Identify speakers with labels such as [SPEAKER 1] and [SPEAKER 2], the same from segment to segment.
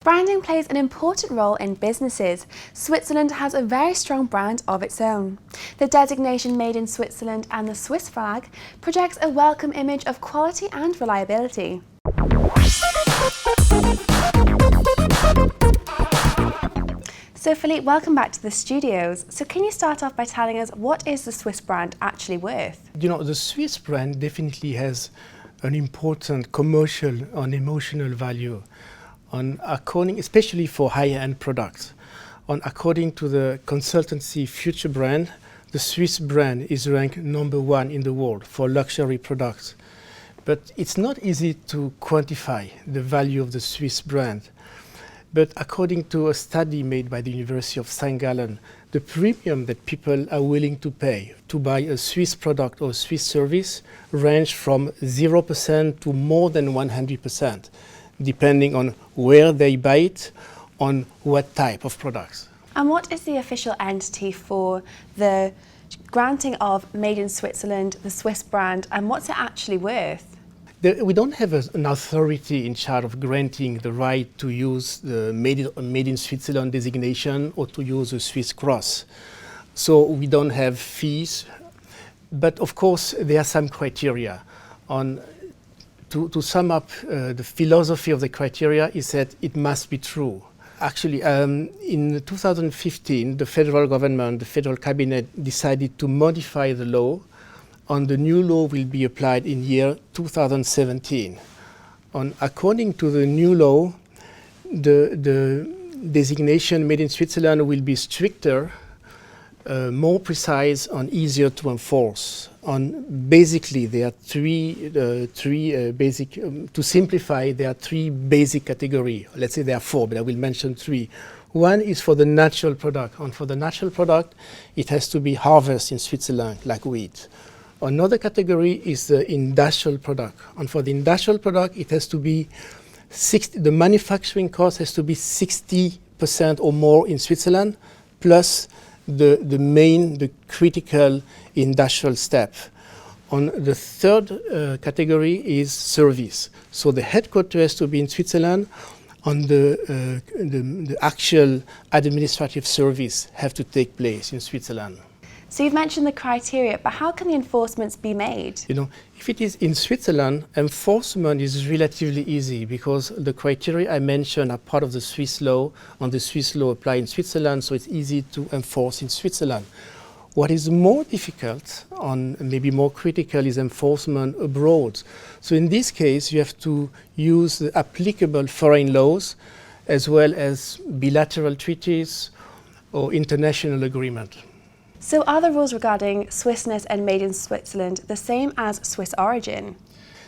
[SPEAKER 1] Branding plays an important role in businesses. Switzerland has a very strong brand of its own. The designation Made in Switzerland and the Swiss flag projects a welcome image of quality and reliability. So Philippe, welcome back to the studios. So can you start off by telling us what is the Swiss brand actually worth?
[SPEAKER 2] You know, the Swiss brand definitely has an important commercial and emotional value, especially for high-end products. According to the consultancy Future Brand, the Swiss brand is ranked #1 in the world for luxury products. But it's not easy to quantify the value of the Swiss brand. But according to a study made by the University of St. Gallen, the premium that people are willing to pay to buy a Swiss product or Swiss service range from 0% to more than 100%, depending on where they buy it, on what type of products.
[SPEAKER 1] And what is the official entity for the granting of Made in Switzerland, the Swiss brand, and what's it actually worth?
[SPEAKER 2] We don't have an authority in charge of granting the right to use the Made in Switzerland designation or to use a Swiss cross. So we don't have fees, but of course there are some criteria. To sum up, the philosophy of the criteria is that it must be true. Actually, in 2015, the federal government, the federal cabinet decided to modify the law, and the new law will be applied in year 2017. According to the new law, the designation Made in Switzerland will be stricter, more precise and easier to enforce. Basically, there are to simplify, there are three basic categories. Let's say there are four, but I will mention three. One is for the natural product, and for the natural product, it has to be harvested in Switzerland, like wheat. Another category is the industrial product, and for the industrial product, it has to be the manufacturing cost has to be 60% or more in Switzerland, plus the critical industrial step. The third category is service. So the headquarters has to be in Switzerland, and the actual administrative service have to take place in Switzerland.
[SPEAKER 1] So you've mentioned the criteria, but how can the enforcements be made?
[SPEAKER 2] You know, if it is in Switzerland, enforcement is relatively easy because the criteria I mentioned are part of the Swiss law, and the Swiss law apply in Switzerland, so it's easy to enforce in Switzerland. What is more difficult and maybe more critical is enforcement abroad. So in this case, you have to use the applicable foreign laws as well as bilateral treaties or international agreement.
[SPEAKER 1] So are the rules regarding Swissness and Made in Switzerland the same as Swiss origin?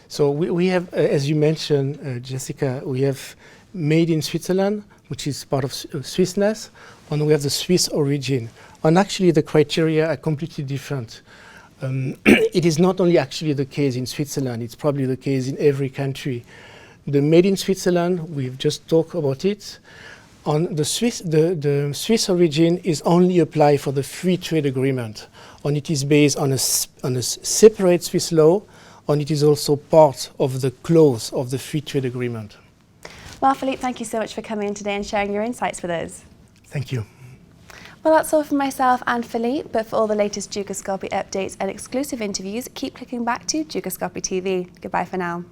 [SPEAKER 2] So we have, as you mentioned, Jessica, we have Made in Switzerland, which is part of Swissness, and we have the Swiss origin. And actually the criteria are completely different. It is not only actually the case in Switzerland, it's probably the case in every country. The Made in Switzerland, we've just talked about it. The Swiss origin is only applied for the free trade agreement, and it is based on a separate Swiss law, and it is also part of the clause of the free trade agreement.
[SPEAKER 1] Well, Philippe, thank you so much for coming in today and sharing your insights with us.
[SPEAKER 2] Thank you.
[SPEAKER 1] Well, that's all from myself and Philippe, but for all the latest Dukascopy updates and exclusive interviews, keep clicking back to Dukascopy TV. Goodbye for now.